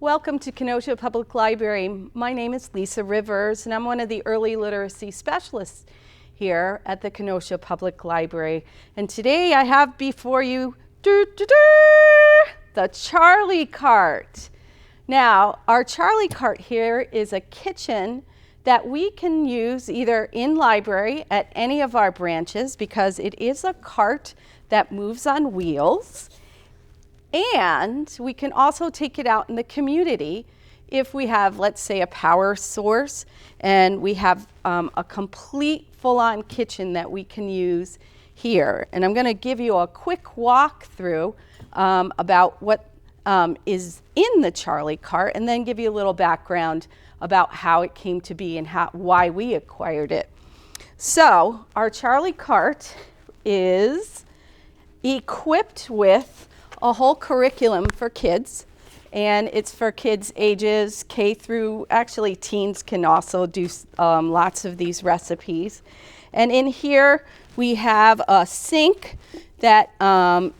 Welcome to Kenosha Public Library. My name is Lisa Rivers, and I'm one of the early literacy specialists here at the Kenosha Public Library. And today I have before you the Charlie Cart. Now, our Charlie Cart here is a kitchen that we can use either in library at any of our branches because it is a cart that moves on wheels. And we can also take it out in the community if we have, let's say, a power source and we have a complete full-on kitchen that we can use here. And I'm going to give you a quick walkthrough about what is in the Charlie Cart and then give you a little background about how it came to be and why we acquired it. So our Charlie Cart is equipped with a whole curriculum for kids, and it's for kids ages K through, actually teens can also do lots of these recipes. And in here we have a sink that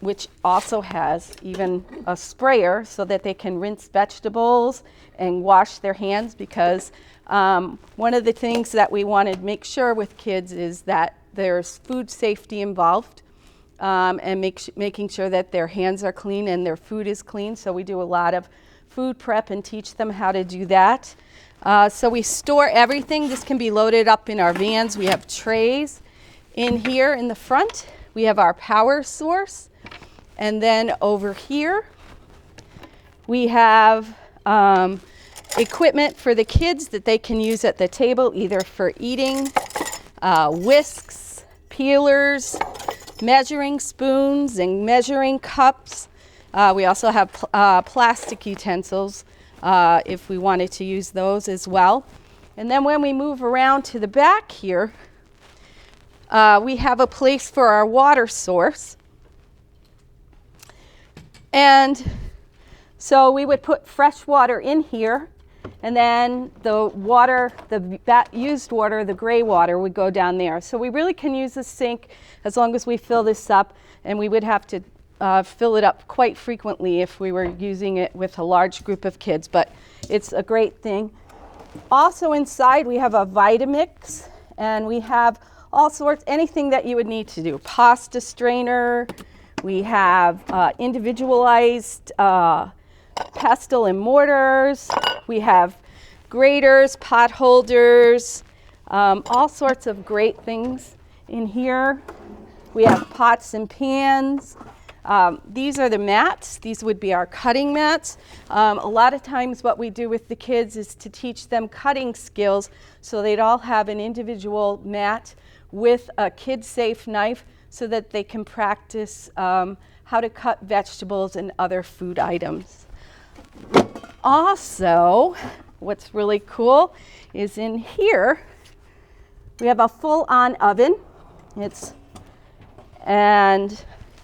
which also has even a sprayer so that they can rinse vegetables and wash their hands, because one of the things that we want to make sure with kids is that there's food safety involved. And making sure that their hands are clean and their food is clean. So we do a lot of food prep and teach them how to do that. So we store everything. This can be loaded up in our vans. We have trays in here in the front. We have our power source. And then over here, we have equipment for the kids that they can use at the table, either for eating, whisks, peelers, measuring spoons and measuring cups. We also have plastic utensils if we wanted to use those as well. And then when we move around to the back here, we have a place for our water source. And so we would put fresh water in here, and then the water, used water, the gray water, would go down there. So we really can use the sink as long as we fill this up, and we would have to fill it up quite frequently if we were using it with a large group of kids, but it's a great thing. Also inside we have a Vitamix, and we have all sorts, anything that you would need to do. Pasta strainer, we have individualized pestle and mortars, we have graters, pot holders, all sorts of great things in here. We have pots and pans. These are the mats. These would be our cutting mats. A lot of times what we do with the kids is to teach them cutting skills, so they'd all have an individual mat with a kid-safe knife so that they can practice how to cut vegetables and other food items. Also, what's really cool is in here we have a full-on oven.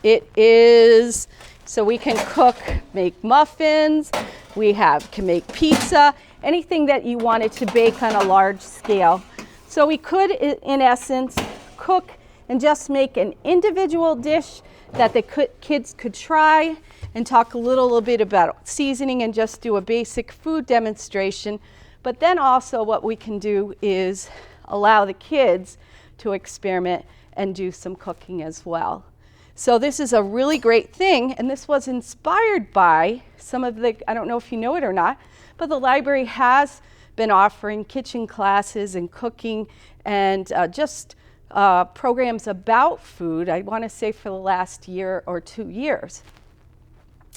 It is so we can cook, make muffins, can make pizza, anything that you wanted to bake on a large scale. So we could, in essence, cook and just make an individual dish that the kids could try and talk a little bit about seasoning and just do a basic food demonstration. But then also what we can do is allow the kids to experiment and do some cooking as well. So this is a really great thing, and this was inspired by some of the, I don't know if you know it or not, but the library has been offering kitchen classes and cooking and just programs about food, I want to say for the last year or 2 years.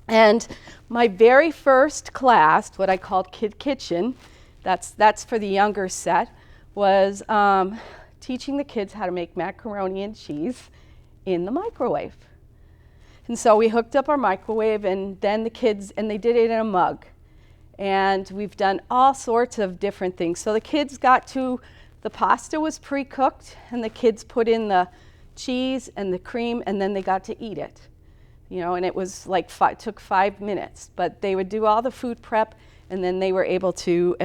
And my very first class, what I called Kid Kitchen, that's for the younger set, was teaching the kids how to make macaroni and cheese in the microwave. And so we hooked up our microwave, and then the kids, and they did it in a mug. And we've done all sorts of different things. So the kids the pasta was pre-cooked, and the kids put in the cheese and the cream, and then they got to eat it. And it was like took 5 minutes, but they would do all the food prep, and then they were able to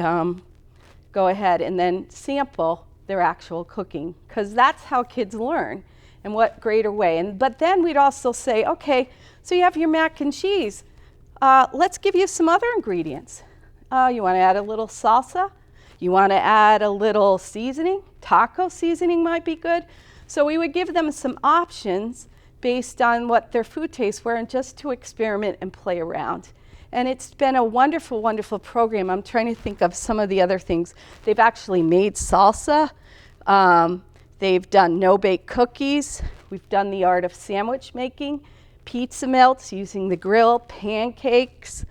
go ahead and then sample their actual cooking, because that's how kids learn. And what greater way. But then we'd also say, okay, so you have your mac and cheese. let's give you some other ingredients. You want to add a little salsa? You want to add a little seasoning? Taco seasoning might be good. So we would give them some options based on what their food tastes were and just to experiment and play around. And it's been a wonderful, wonderful program. I'm trying to think of some of the other things. They've actually made salsa. They've done no-bake cookies. We've done the art of sandwich making, pizza melts using the grill, pancakes.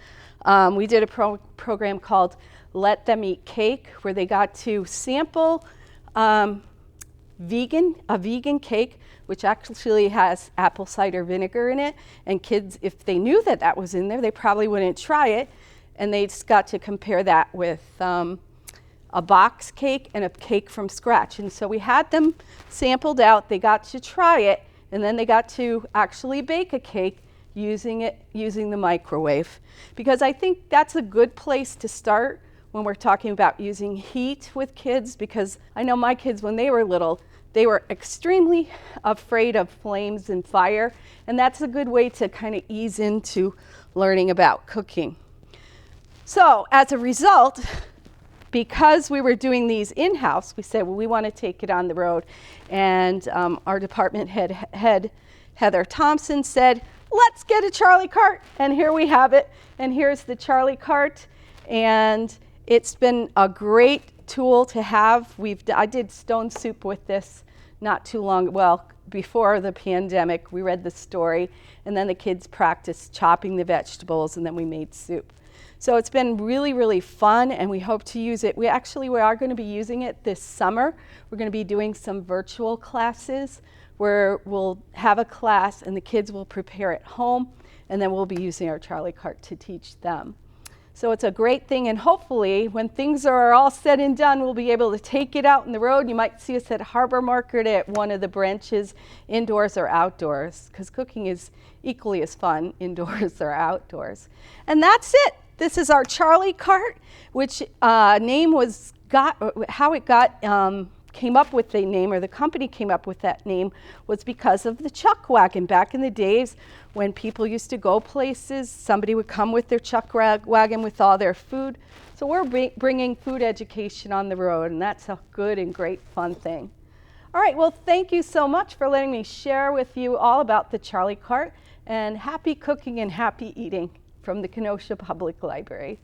We did a program called Let Them Eat Cake, where they got to sample a vegan cake, which actually has apple cider vinegar in it. And kids, if they knew that that was in there, they probably wouldn't try it. And they just got to compare that with a box cake and a cake from scratch. And so we had them sampled out, they got to try it, and then they got to actually bake a cake using the microwave. Because I think that's a good place to start when we're talking about using heat with kids, because I know my kids, when they were little, they were extremely afraid of flames and fire, and that's a good way to kind of ease into learning about cooking. So as a result, because we were doing these in-house, we said, well, we want to take it on the road. And our department head, Heather Thompson, said, let's get a Charlie Cart. And here we have it. And here's the Charlie Cart. And it's been a great tool to have. I did stone soup with this not too long, well, before the pandemic. We read the story, and then the kids practiced chopping the vegetables, and then we made soup. So it's been really, really fun, and we hope to use it. We are going to be using it this summer. We're going to be doing some virtual classes where we'll have a class and the kids will prepare at home, and then we'll be using our Charlie Cart to teach them. So it's a great thing, and hopefully when things are all said and done, we'll be able to take it out on the road. You might see us at Harbor Market at one of the branches, indoors or outdoors, because cooking is equally as fun indoors or outdoors. And that's it. This is our Charlie Cart, which came up with the name, or the company came up with that name, was because of the chuck wagon. Back in the days when people used to go places, somebody would come with their chuck wagon with all their food. So we're bringing food education on the road, and that's a good and great fun thing. All right, well, thank you so much for letting me share with you all about the Charlie Cart, and happy cooking and happy eating from the Kenosha Public Library.